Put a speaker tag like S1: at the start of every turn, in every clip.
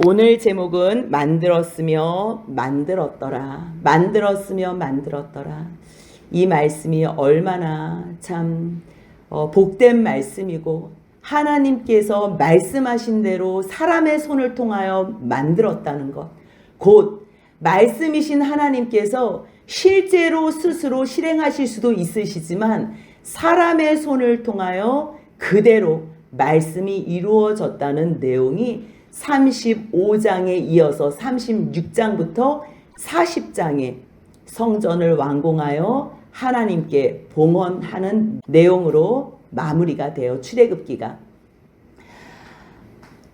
S1: 오늘 제목은 만들었으며 만들었더라. 만들었으며 만들었더라. 이 말씀이 얼마나 참 복된 말씀이고, 하나님께서 말씀하신 대로 사람의 손을 통하여 만들었다는 것, 곧 말씀이신 하나님께서 실제로 스스로 실행하실 수도 있으시지만 사람의 손을 통하여 그대로 말씀이 이루어졌다는 내용이 35장에 이어서 36장부터 40장에 성전을 완공하여 하나님께 봉헌하는 내용으로 마무리가 되어 출애굽기가.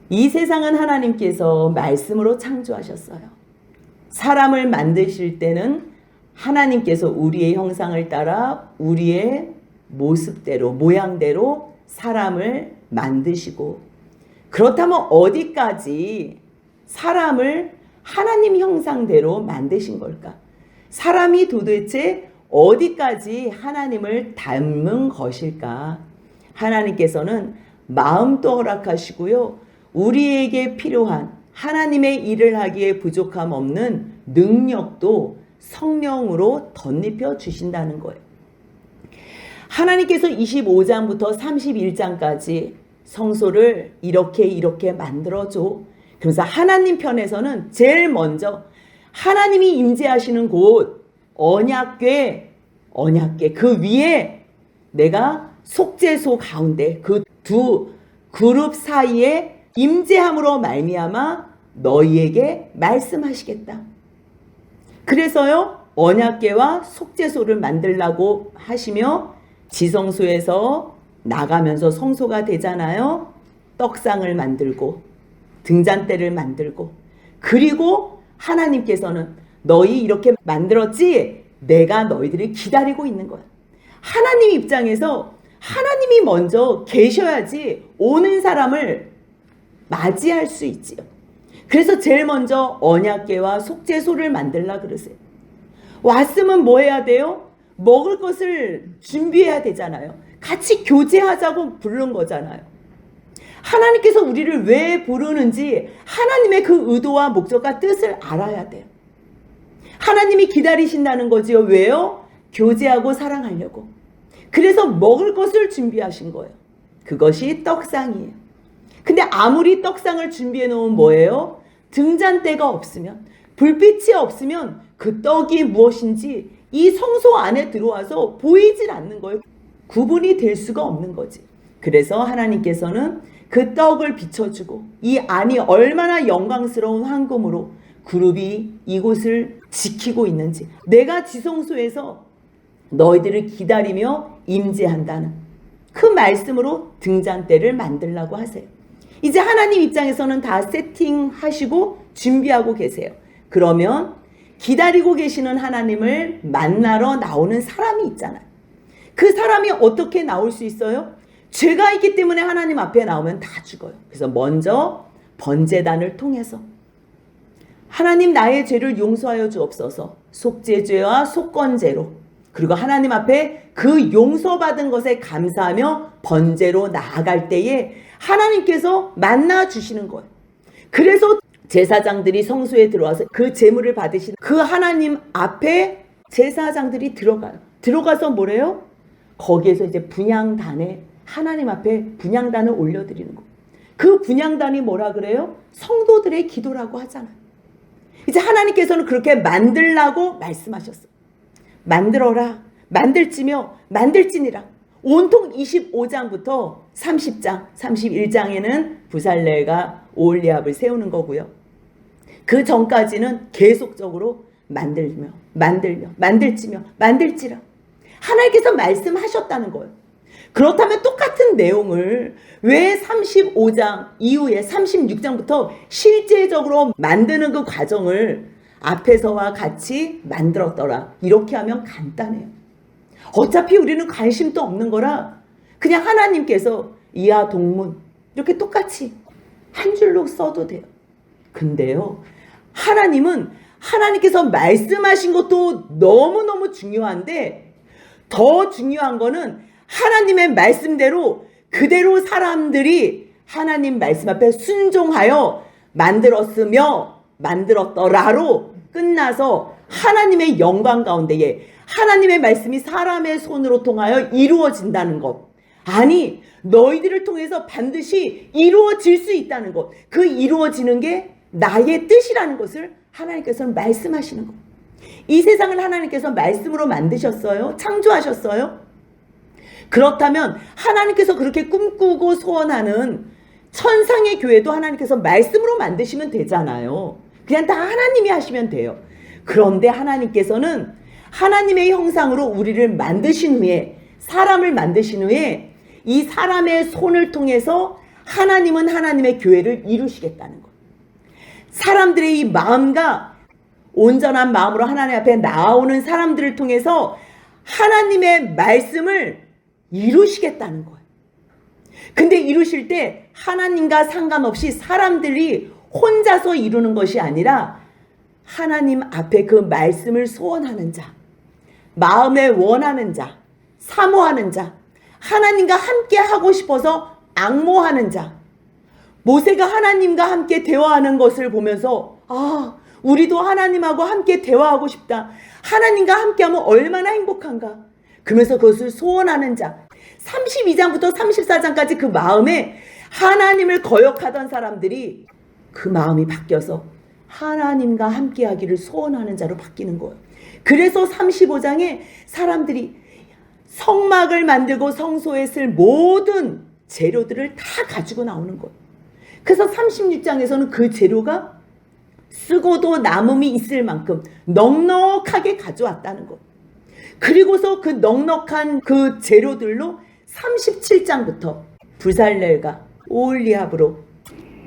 S1: 이 세상은 하나님께서 말씀으로 창조하셨어요. 사람을 만드실 때는 하나님께서 우리의 형상을 따라 우리의 모습대로, 모양대로 사람을 만드시고, 그렇다면 어디까지 사람을 하나님 형상대로 만드신 걸까? 사람이 도대체 어디까지 하나님을 닮은 것일까? 하나님께서는 마음도 허락하시고요, 우리에게 필요한 하나님의 일을 하기에 부족함 없는 능력도 성령으로 덧입혀 주신다는 거예요. 하나님께서 25장부터 31장까지 성소를 이렇게 만들어줘. 그래서 하나님 편에서는 제일 먼저 하나님이 임재하시는 곳 언약궤 그 위에 내가 속죄소 가운데 그 두 그룹 사이에 임재함으로 말미암아 너희에게 말씀하시겠다. 그래서요, 언약궤와 속죄소를 만들라고 하시며 지성소에서 나가면서 성소가 되잖아요. 떡상을 만들고 등잔대를 만들고, 그리고 하나님께서는 너희 이렇게 만들었지? 내가 너희들을 기다리고 있는 거야. 하나님 입장에서 하나님이 먼저 계셔야지 오는 사람을 맞이할 수 있지요. 그래서 제일 먼저 언약궤와 속죄소를 만들라 그러세요. 왔으면 뭐 해야 돼요? 먹을 것을 준비해야 되잖아요. 같이 교제하자고 부른 거잖아요. 하나님께서 우리를 왜 부르는지 하나님의 그 의도와 목적과 뜻을 알아야 돼요. 하나님이 기다리신다는 거지요. 왜요? 교제하고 사랑하려고. 그래서 먹을 것을 준비하신 거예요. 그것이 떡상이에요. 근데 아무리 떡상을 준비해 놓으면 뭐예요? 등잔대가 없으면, 불빛이 없으면 그 떡이 무엇인지 이 성소 안에 들어와서 보이질 않는 거예요. 구분이 될 수가 없는 거지. 그래서 하나님께서는 그 떡을 비춰주고, 이 안이 얼마나 영광스러운 황금으로 그룹이 이곳을 지키고 있는지, 내가 지성소에서 너희들을 기다리며 임재한다는 그 말씀으로 등잔대를 만들라고 하세요. 이제 하나님 입장에서는 다 세팅하시고 준비하고 계세요. 그러면 기다리고 계시는 하나님을 만나러 나오는 사람이 있잖아요. 그 사람이 어떻게 나올 수 있어요? 죄가 있기 때문에 하나님 앞에 나오면 다 죽어요. 그래서 먼저 번제단을 통해서 하나님 나의 죄를 용서하여 주옵소서, 속죄죄와 속건제로, 그리고 하나님 앞에 그 용서받은 것에 감사하며 번제로 나아갈 때에 하나님께서 만나 주시는 거예요. 그래서 제사장들이 성소에 들어와서 그 제물을 받으시는 그 하나님 앞에 제사장들이 들어가요. 들어가서 뭐래요? 거기에서 이제 분향단에 하나님 앞에 분향단을 올려드리는 거. 그 분향단이 뭐라 그래요? 성도들의 기도라고 하잖아요. 이제 하나님께서는 그렇게 만들라고 말씀하셨어요. 만들어라, 만들지며 만들지니라. 온통 25장부터 30장, 31장에는 부살레가 오홀리압을 세우는 거고요. 그 전까지는 계속적으로 만들지며 만들지라. 하나님께서 말씀하셨다는 거예요. 그렇다면 똑같은 내용을 왜 35장 이후에 36장부터 실제적으로 만드는 그 과정을 앞에서와 같이 만들었더라. 이렇게 하면 간단해요. 어차피 우리는 관심도 없는 거라 그냥 하나님께서 이하 동문 이렇게 똑같이 한 줄로 써도 돼요. 근데요, 하나님은 하나님께서 말씀하신 것도 너무너무 중요한데, 더 중요한 거는 하나님의 말씀대로 그대로 사람들이 하나님 말씀 앞에 순종하여 만들었으며 만들었더라로 끝나서 하나님의 영광 가운데에 하나님의 말씀이 사람의 손으로 통하여 이루어진다는 것. 아니, 너희들을 통해서 반드시 이루어질 수 있다는 것. 그 이루어지는 게 나의 뜻이라는 것을 하나님께서는 말씀하시는 것. 이 세상을 하나님께서 말씀으로 만드셨어요? 창조하셨어요? 그렇다면 하나님께서 그렇게 꿈꾸고 소원하는 천상의 교회도 하나님께서 말씀으로 만드시면 되잖아요. 그냥 다 하나님이 하시면 돼요. 그런데 하나님께서는 하나님의 형상으로 우리를 만드신 후에, 사람을 만드신 후에 이 사람의 손을 통해서 하나님은 하나님의 교회를 이루시겠다는 것. 사람들의 이 마음과 온전한 마음으로 하나님 앞에 나오는 사람들을 통해서 하나님의 말씀을 이루시겠다는 거예요. 근데 이루실 때 하나님과 상관없이 사람들이 혼자서 이루는 것이 아니라 하나님 앞에 그 말씀을 소원하는 자, 마음에 원하는 자, 사모하는 자, 하나님과 함께 하고 싶어서 앙모하는 자. 모세가 하나님과 함께 대화하는 것을 보면서 우리도 하나님하고 함께 대화하고 싶다. 하나님과 함께하면 얼마나 행복한가. 그러면서 그것을 소원하는 자. 32장부터 34장까지 그 마음에 하나님을 거역하던 사람들이 그 마음이 바뀌어서 하나님과 함께하기를 소원하는 자로 바뀌는 거예요. 그래서 35장에 사람들이 성막을 만들고 성소에 쓸 모든 재료들을 다 가지고 나오는 거예요. 그래서 36장에서는 그 재료가 쓰고도 남음이 있을 만큼 넉넉하게 가져왔다는 것. 그리고서 그 넉넉한 그 재료들로 37장부터 부살렐과 오홀리압으로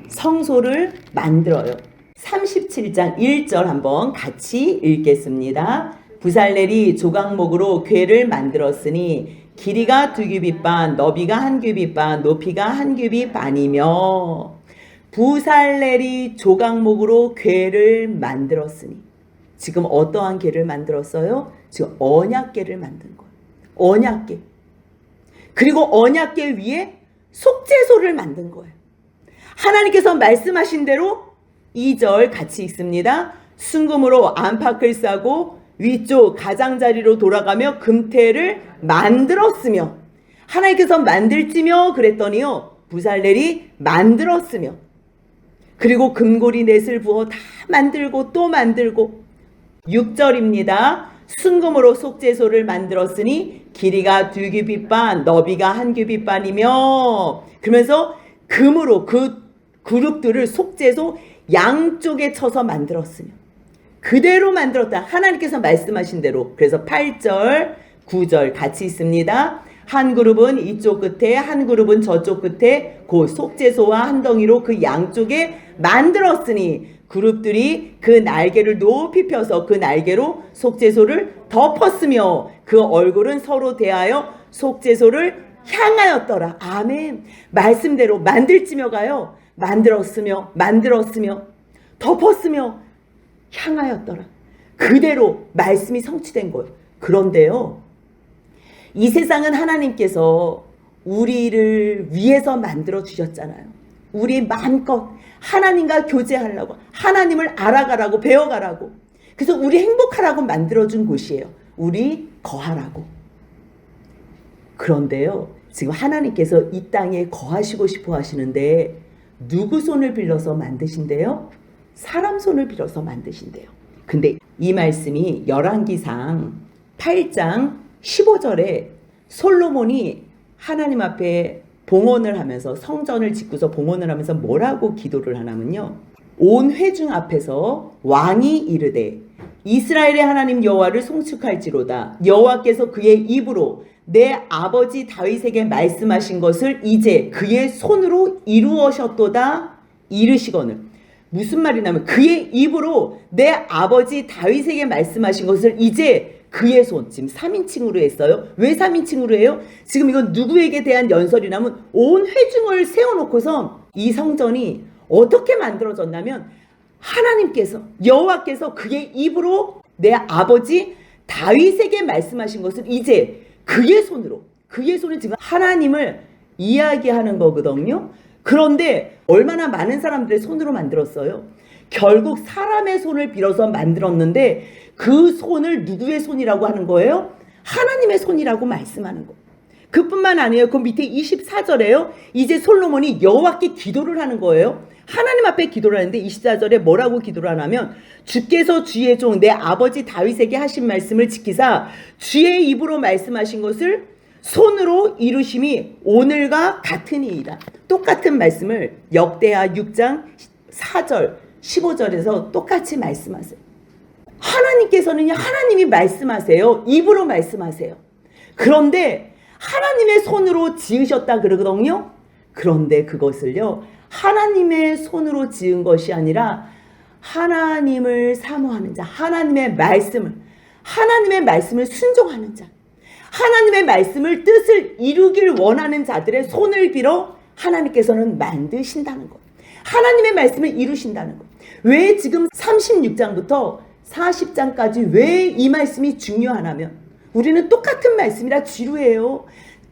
S1: 성소를 만들어요. 37장 1절 한번 같이 읽겠습니다. 부살렐이 조각목으로 궤를 만들었으니 길이가 2규빗 반, 너비가 1규빗 반, 높이가 1규빗 반이며 부살렐이 조각목으로 궤를 만들었으니 지금 어떠한 궤를 만들었어요? 지금 언약궤를 만든 거예요. 언약궤. 그리고 언약궤 위에 속죄소를 만든 거예요. 하나님께서 말씀하신 대로 2절 같이 읽습니다. 순금으로 안팎을 싸고 위쪽 가장자리로 돌아가며 금태를 만들었으며, 하나님께서 만들지며 그랬더니요, 부살렐이 만들었으며, 그리고 금고리 넷을 부어 다 만들고 또 만들고. 6절입니다. 순금으로 속죄소를 만들었으니 길이가 2규빗 반, 너비가 1규빗 반이며, 그러면서 금으로 그 그룹들을 속죄소 양쪽에 쳐서 만들었으며, 그대로 만들었다. 하나님께서 말씀하신 대로. 그래서 8절, 9절 같이 있습니다. 한 그룹은 이쪽 끝에, 한 그룹은 저쪽 끝에 그 속죄소와 한 덩이로 그 양쪽에 만들었으니 그룹들이 그 날개를 높이 펴서 그 날개로 속죄소를 덮었으며 그 얼굴은 서로 대하여 속죄소를 향하였더라. 아멘. 말씀대로 만들지며 가요. 만들었으며 덮었으며 향하였더라. 그대로 말씀이 성취된 거예요. 그런데요, 이 세상은 하나님께서 우리를 위해서 만들어 주셨잖아요. 우리 마음껏 하나님과 교제하려고, 하나님을 알아가라고, 배워가라고, 그래서 우리 행복하라고 만들어준 곳이에요. 우리 거하라고. 그런데요, 지금 하나님께서 이 땅에 거하시고 싶어 하시는데 누구 손을 빌려서 만드신대요? 사람 손을 빌어서 만드신대요. 근데 이 말씀이 열왕기상 8장 15절에 솔로몬이 하나님 앞에 봉헌을 하면서, 성전을 짓고서 봉헌을 하면서 뭐라고 기도를 하냐면요, 온 회중 앞에서 왕이 이르되 이스라엘의 하나님 여호와를 송축할지로다. 여호와께서 그의 입으로 내 아버지 다윗에게 말씀하신 것을 이제 그의 손으로 이루어셨도다 이르시거늘. 무슨 말이냐면 그의 입으로 내 아버지 다윗에게 말씀하신 것을 이제 그의 손, 지금 3인칭으로 했어요. 왜 3인칭으로 해요? 지금 이건 누구에게 대한 연설이냐면 온 회중을 세워놓고서 이 성전이 어떻게 만들어졌냐면 하나님께서, 여호와께서 그의 입으로 내 아버지 다윗에게 말씀하신 것을 이제 그의 손으로, 그의 손은 지금 하나님을 이야기하는 거거든요. 그런데 얼마나 많은 사람들의 손으로 만들었어요. 결국 사람의 손을 빌어서 만들었는데 그 손을 누구의 손이라고 하는 거예요? 하나님의 손이라고 말씀하는 거예요. 그뿐만 아니에요. 그 밑에 24절에요. 이제 솔로몬이 여호와께 기도를 하는 거예요. 하나님 앞에 기도를 하는데 24절에 뭐라고 기도를 하냐면 주께서 주의 종 내 아버지 다윗에게 하신 말씀을 지키사 주의 입으로 말씀하신 것을 손으로 이루심이 오늘과 같으니이다. 똑같은 말씀을 역대하 6장 4절 15절에서 똑같이 말씀하세요. 하나님께서는 하나님이 말씀하세요. 입으로 말씀하세요. 그런데 하나님의 손으로 지으셨다 그러거든요. 그런데 그것을요, 하나님의 손으로 지은 것이 아니라 하나님을 사모하는 자, 하나님의 말씀을 순종하는 자, 하나님의 말씀을 뜻을 이루길 원하는 자들의 손을 빌어 하나님께서는 만드신다는 것. 하나님의 말씀을 이루신다는 것. 왜 지금 36장부터 40장까지 왜 이 말씀이 중요하냐면 우리는 똑같은 말씀이라 지루해요.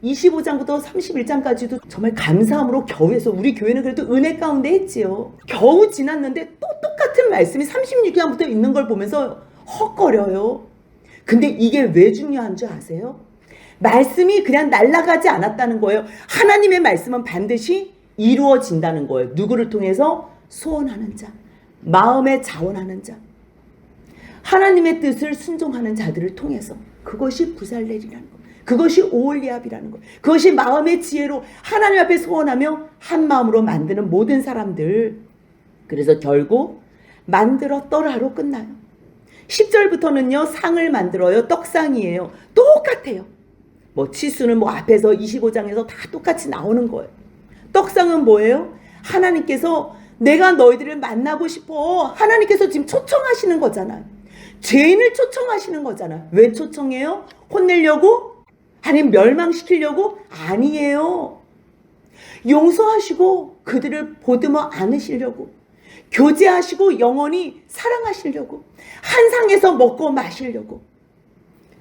S1: 25장부터 31장까지도 정말 감사함으로 겨우 해서 우리 교회는 그래도 은혜 가운데 했지요. 겨우 지났는데 또 똑같은 말씀이 36장부터 있는 걸 보면서 헛거려요. 근데 이게 왜 중요한 줄 아세요? 말씀이 그냥 날아가지 않았다는 거예요. 하나님의 말씀은 반드시 이루어진다는 거예요. 누구를 통해서? 소원하는 자, 마음에 자원하는 자, 하나님의 뜻을 순종하는 자들을 통해서. 그것이 부살렐이라는 것, 그것이 오홀리압이라는 것, 그것이 마음의 지혜로 하나님 앞에 소원하며 한 마음으로 만드는 모든 사람들. 그래서 결국 만들어 떠라로 끝나요. 10절부터는요 상을 만들어요. 떡상이에요. 똑같아요. 뭐 치수는 뭐 앞에서 25장에서 다 똑같이 나오는 거예요. 떡상은 뭐예요? 하나님께서 내가 너희들을 만나고 싶어. 하나님께서 지금 초청하시는 거잖아요. 죄인을 초청하시는 거잖아요. 왜 초청해요? 혼내려고? 아니면 멸망시키려고? 아니에요. 용서하시고 그들을 보듬어 안으시려고, 교제하시고 영원히 사랑하시려고, 한 상에서 먹고 마시려고.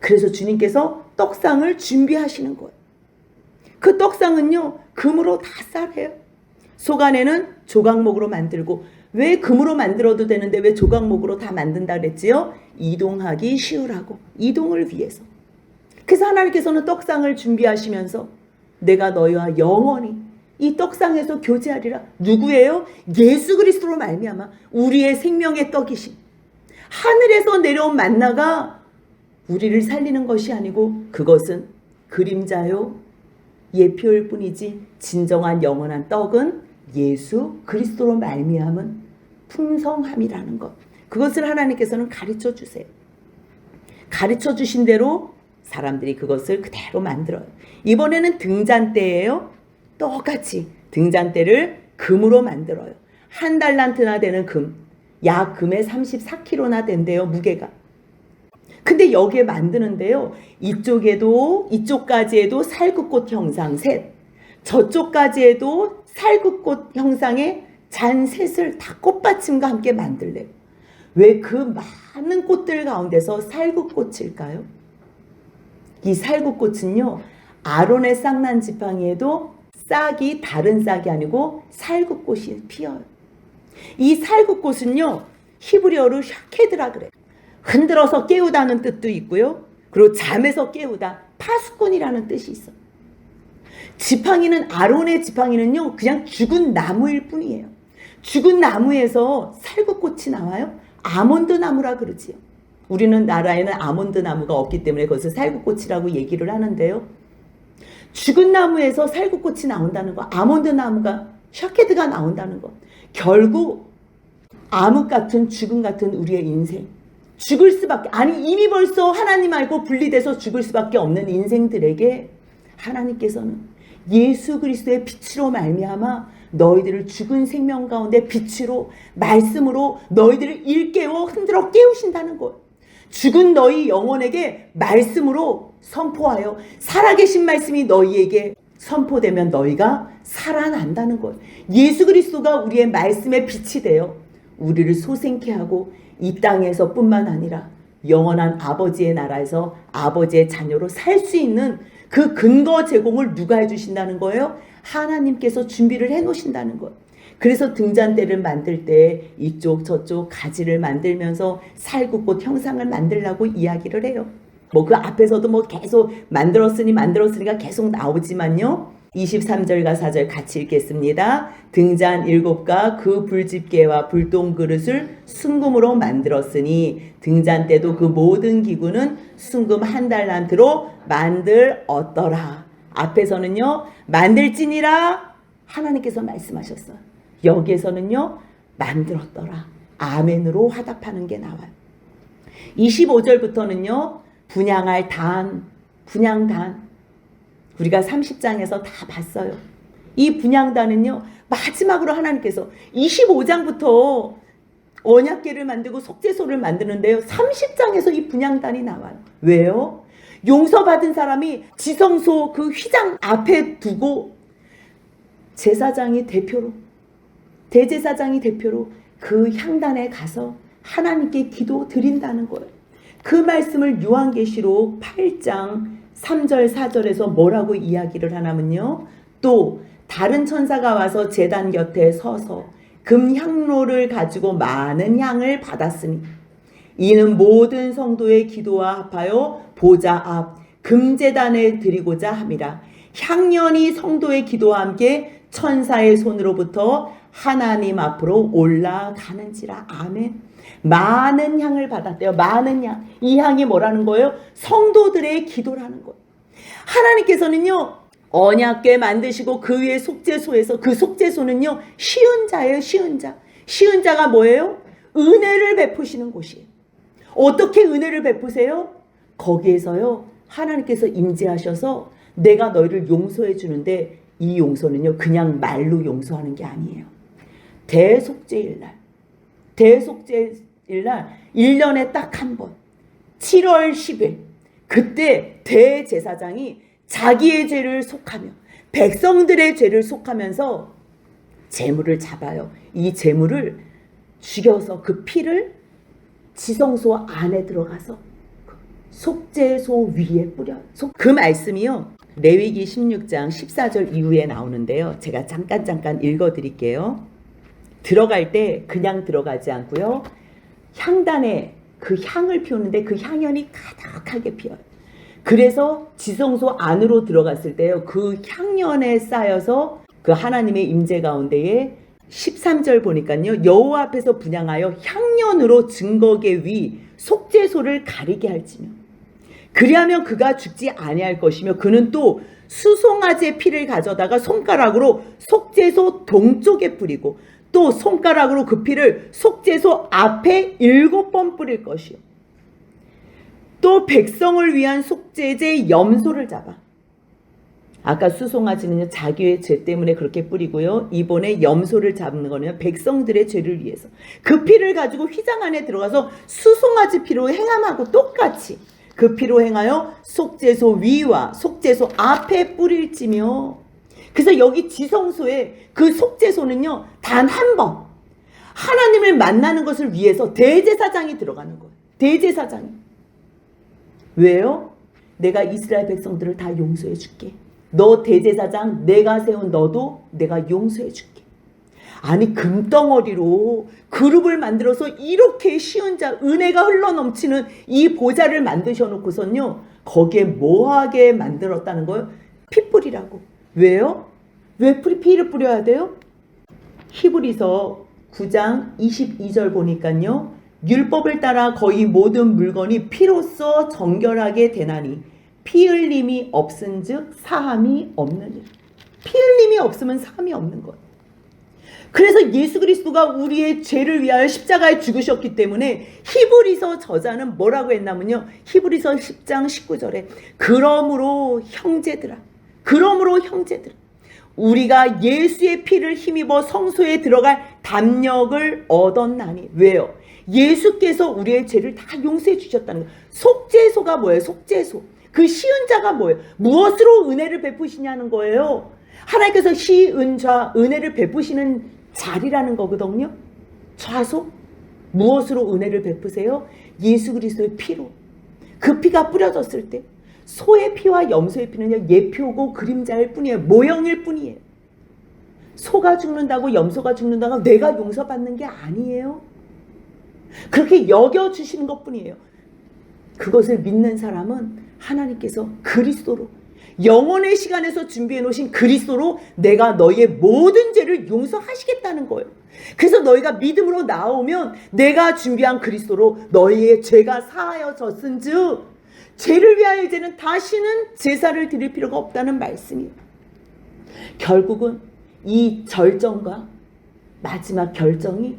S1: 그래서 주님께서 떡상을 준비하시는 거예요. 그 떡상은요 금으로 다 쌀해요. 속 안에는 조각목으로 만들고, 왜 금으로 만들어도 되는데 왜 조각목으로 다 만든다 그랬지요? 이동하기 쉬우라고, 이동을 위해서. 그래서 하나님께서는 떡상을 준비하시면서 내가 너희와 영원히 이 떡상에서 교제하리라. 누구예요? 예수 그리스도로 말미암아 우리의 생명의 떡이신, 하늘에서 내려온 만나가 우리를 살리는 것이 아니고 그것은 그림자요 예표일 뿐이지 진정한 영원한 떡은 예수 그리스도로 말미암은 풍성함이라는 것. 그것을 하나님께서는 가르쳐 주세요. 가르쳐 주신 대로 사람들이 그것을 그대로 만들어요. 이번에는 등잔대예요. 똑같이 등잔대를 금으로 만들어요. 한 달란트나 되는 금, 약 금의 34kg나 된대요, 무게가. 근데 여기에 만드는데요, 이쪽까지 해도 살구꽃 형상 셋, 저쪽까지 해도 살구꽃 형상의 잔 셋을 다 꽃받침과 함께 만들래요. 왜 그 많은 꽃들 가운데서 살구꽃일까요? 이 살구꽃은요, 아론의 쌍난 지팡이에도 싹이 다른 싹이 아니고 살구꽃이 피어요. 이 살구꽃은요 히브리어로 샤케드라 그래요. 흔들어서 깨우다는 뜻도 있고요, 그리고 잠에서 깨우다, 파수꾼이라는 뜻이 있어. 지팡이는, 아론의 지팡이는요 그냥 죽은 나무일 뿐이에요. 죽은 나무에서 살구꽃이 나와요. 아몬드 나무라 그러지요. 우리는 나라에는 아몬드 나무가 없기 때문에 그것을 살구꽃이라고 얘기를 하는데요, 죽은 나무에서 살구꽃이 나온다는 거, 아몬드 나무가, 샤케드가 나온다는 거. 결국 암흑 같은, 죽음 같은 우리의 인생, 죽을 수밖에, 아니 이미 벌써 하나님 알고 분리돼서 죽을 수밖에 없는 인생들에게 하나님께서는 예수 그리스도의 빛으로 말미암아 너희들을 죽은 생명 가운데 빛으로, 말씀으로 너희들을 일깨워 흔들어 깨우신다는 거예요. 죽은 너희 영혼에게 말씀으로 선포하여 살아계신 말씀이 너희에게 선포되면 너희가 살아난다는 거예요. 예수 그리스도가 우리의 말씀의 빛이 되어 우리를 소생케 하고 이 땅에서 뿐만 아니라 영원한 아버지의 나라에서 아버지의 자녀로 살 수 있는 그 근거 제공을 누가 해주신다는 거예요? 하나님께서 준비를 해놓으신다는 거예요. 그래서 등잔대를 만들 때 이쪽 저쪽 가지를 만들면서 살구꽃 형상을 만들라고 이야기를 해요. 뭐 그 앞에서도 뭐 계속 만들었으니까 계속 나오지만요. 23절과 4절 같이 읽겠습니다. 등잔 7과 그 불집게와 불똥 그릇을 순금으로 만들었으니 등잔대도 그 모든 기구는 순금 1달란트로 만들었더라. 앞에서는요 만들지니라 하나님께서 말씀하셨어요. 여기에서는요 만들었더라. 아멘으로 화답하는 게 나와요. 25절부터는요 분향할 단, 분향단. 우리가 30장에서 다 봤어요. 이 분향단은요 마지막으로 하나님께서 25장부터 언약궤를 만들고 속죄소를 만드는데요 30장에서 이 분향단이 나와요. 왜요? 용서받은 사람이 지성소 그 휘장 앞에 두고 제사장이 대표로, 대제사장이 대표로 그 향단에 가서 하나님께 기도 드린다는 거예요. 그 말씀을 요한계시록 8장 3절 4절에서 뭐라고 이야기를 하냐면요. 또 다른 천사가 와서 제단 곁에 서서 금향로를 가지고 많은 향을 받았으니 이는 모든 성도의 기도와 합하여 보좌 앞 금제단에 드리고자 함이라. 향연이 성도의 기도와 함께 천사의 손으로부터 하나님 앞으로 올라가는지라. 아멘. 많은 향을 받았대요. 많은 향. 이 향이 뭐라는 거예요? 성도들의 기도라는 거예요. 하나님께서는요 언약궤 만드시고 그 위에 속죄소에서 그 속죄소는요 쉬운 자예요. 쉬운 자. 쉬운 자가 뭐예요? 은혜를 베푸시는 곳이에요. 어떻게 은혜를 베푸세요? 거기에서요 하나님께서 임재하셔서 내가 너희를 용서해 주는데 이 용서는요 그냥 말로 용서하는 게 아니에요. 대속죄일날 1년에 딱 한 번 7월 10일 그때 대제사장이 자기의 죄를 속하며 백성들의 죄를 속하면서 제물을 잡아요. 이 제물을 죽여서 그 피를 지성소 안에 들어가서 속죄소 위에 뿌려요. 그 말씀이요 레위기 16장 14절 이후에 나오는데요. 제가 잠깐 읽어드릴게요. 들어갈 때 그냥 들어가지 않고요. 향단에 그 향을 피우는데 그 향연이 가득하게 피어요. 그래서 지성소 안으로 들어갔을 때요. 그 향연에 쌓여서 그 하나님의 임재 가운데에 13절 보니까요. 여호와 앞에서 분향하여 향연으로 증거계 위 속죄소를 가리게 할지며 그리하면 그가 죽지 아니할 것이며 그는 또 수송아지의 피를 가져다가 손가락으로 속죄소 동쪽에 뿌리고 또 손가락으로 그 피를 속죄소 앞에 7번 뿌릴 것이요. 또 백성을 위한 속죄제 염소를 잡아. 아까 수송아지는요 자기의 죄 때문에 그렇게 뿌리고요. 이번에 염소를 잡는 거는 백성들의 죄를 위해서. 그 피를 가지고 휘장 안에 들어가서 수송아지 피로 행함하고 똑같이 그 피로 행하여 속죄소 위와 속죄소 앞에 뿌릴지며. 그래서 여기 지성소에 그 속죄소는요 단 한 번 하나님을 만나는 것을 위해서 대제사장이 들어가는 거예요. 대제사장이. 왜요? 내가 이스라엘 백성들을 다 용서해 줄게. 너 대제사장 내가 세운 너도 내가 용서해 줄게. 아니 금덩어리로 그룹을 만들어서 이렇게 쉬운 자 은혜가 흘러넘치는 이 보좌를 만드셔 놓고선요 거기에 뭐하게 만들었다는 거예요? 피 뿌리라고. 왜요? 왜 피를 뿌려야 돼요? 히브리서 9장 22절 보니까요. 율법을 따라 거의 모든 물건이 피로써 정결하게 되나니 피 흘림이 없은즉 사함이 없느니라. 피 흘림이 없으면 사함이 없는 거예요. 그래서 예수 그리스도가 우리의 죄를 위하여 십자가에 죽으셨기 때문에 히브리서 저자는 뭐라고 했냐면요. 히브리서 10장 19절에 그러므로 형제들아 우리가 예수의 피를 힘입어 성소에 들어갈 담력을 얻었나니. 왜요? 예수께서 우리의 죄를 다 용서해 주셨다는 거예요. 속죄소가 뭐예요? 속죄소. 그 쉬운 자가 뭐예요? 무엇으로 은혜를 베푸시냐는 거예요. 하나님께서 쉬운 자 은혜를 베푸시는 자리라는 거거든요. 좌소. 무엇으로 은혜를 베푸세요? 예수 그리스도의 피로. 그 피가 뿌려졌을 때 소의 피와 염소의 피는요, 예표고 그림자일 뿐이에요. 모형일 뿐이에요. 소가 죽는다고 염소가 죽는다고 내가 용서받는 게 아니에요. 그렇게 여겨주시는 것뿐이에요. 그것을 믿는 사람은 하나님께서 그리스도로, 영원의 시간에서 준비해 놓으신 그리스도로 내가 너희의 모든 죄를 용서하시겠다는 거예요. 그래서 너희가 믿음으로 나오면 내가 준비한 그리스도로 너희의 죄가 사하여졌은즉 죄를 위하여 이제는 다시는 제사를 드릴 필요가 없다는 말씀이에요. 결국은 이 절정과 마지막 결정이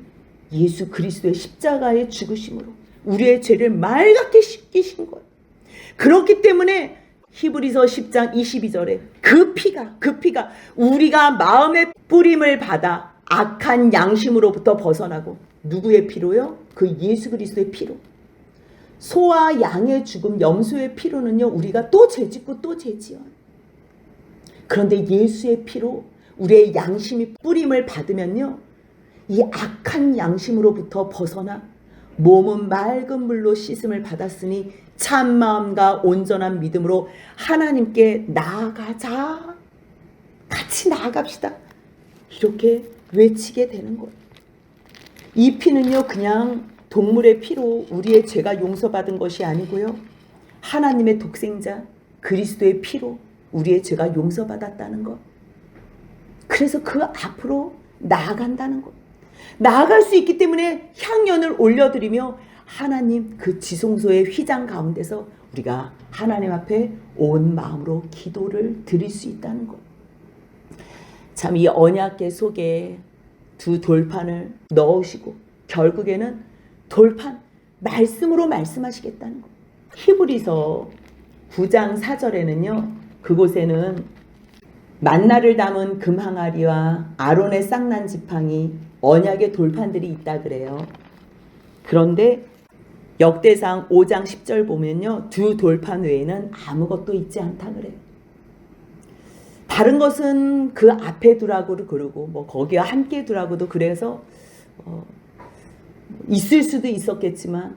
S1: 예수 그리스도의 십자가의 죽으심으로 우리의 죄를 맑게 씻기신 거예요. 그렇기 때문에 히브리서 10장 22절에 그 피가 우리가 마음의 뿌림을 받아 악한 양심으로부터 벗어나고, 누구의 피로요? 그 예수 그리스도의 피로. 소와 양의 죽음, 염소의 피로는요, 우리가 또 죄짓고 또 죄지어요. 그런데 예수의 피로 우리의 양심이 뿌림을 받으면요, 이 악한 양심으로부터 벗어나 몸은 맑은 물로 씻음을 받았으니 참 마음과 온전한 믿음으로 하나님께 나아가자. 같이 나아갑시다. 이렇게 외치게 되는 거예요. 이 피는요, 그냥 동물의 피로 우리의 죄가 용서받은 것이 아니고요, 하나님의 독생자 그리스도의 피로 우리의 죄가 용서받았다는 것. 그래서 그 앞으로 나아간다는 것. 나아갈 수 있기 때문에 향연을 올려드리며 하나님 그 지성소의 휘장 가운데서 우리가 하나님 앞에 온 마음으로 기도를 드릴 수 있다는 것. 참 이 언약궤 속에 두 돌판을 넣으시고 결국에는 돌판 말씀으로 말씀하시겠다는 것. 히브리서 9장 4절에는요, 그곳에는 만나를 담은 금 항아리와 아론의 쌍난 지팡이, 언약의 돌판들이 있다 그래요. 그런데 역대상 5장 10절 보면요, 두 돌판 외에는 아무것도 있지 않다 그래요. 다른 것은 그 앞에 두라고도 그러고 뭐 거기와 함께 두라고도 그래서 있을 수도 있었겠지만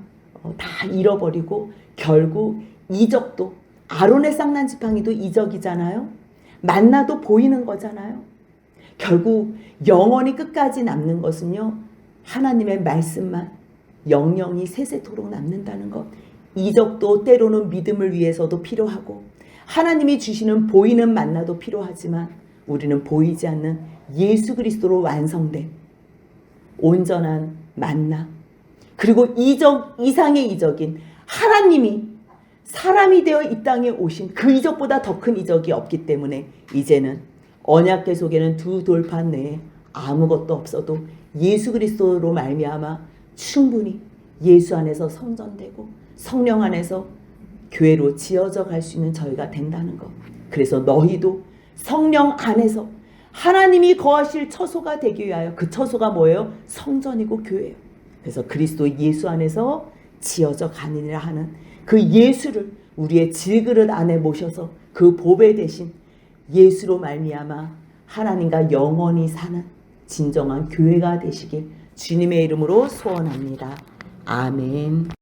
S1: 다 잃어버리고 결국 이적도, 아론의 쌍난 지팡이도 이적이잖아요. 만나도 보이는 거잖아요. 결국 영원히 끝까지 남는 것은요, 하나님의 말씀만 영영이 세세토록 남는다는 것. 이적도 때로는 믿음을 위해서도 필요하고 하나님이 주시는 보이는 만나도 필요하지만 우리는 보이지 않는 예수 그리스도로 완성된 온전한 만나, 그리고 이적 이상의 이적인 하나님이 사람이 되어 이 땅에 오신 그 이적보다 더 큰 이적이 없기 때문에 이제는 언약궤 속에는 두 돌판 내에 아무것도 없어도 예수 그리스도로 말미암아 충분히 예수 안에서 성전되고 성령 안에서 교회로 지어져 갈 수 있는 저희가 된다는 것. 그래서 너희도 성령 안에서 하나님이 거하실 처소가 되기 위하여, 그 처소가 뭐예요? 성전이고 교회예요. 그래서 그리스도 예수 안에서 지어져 가느니라 하는 그 예수를 우리의 질그릇 안에 모셔서 그 보배 대신 예수로 말미암아 하나님과 영원히 사는 진정한 교회가 되시길 주님의 이름으로 소원합니다. 아멘.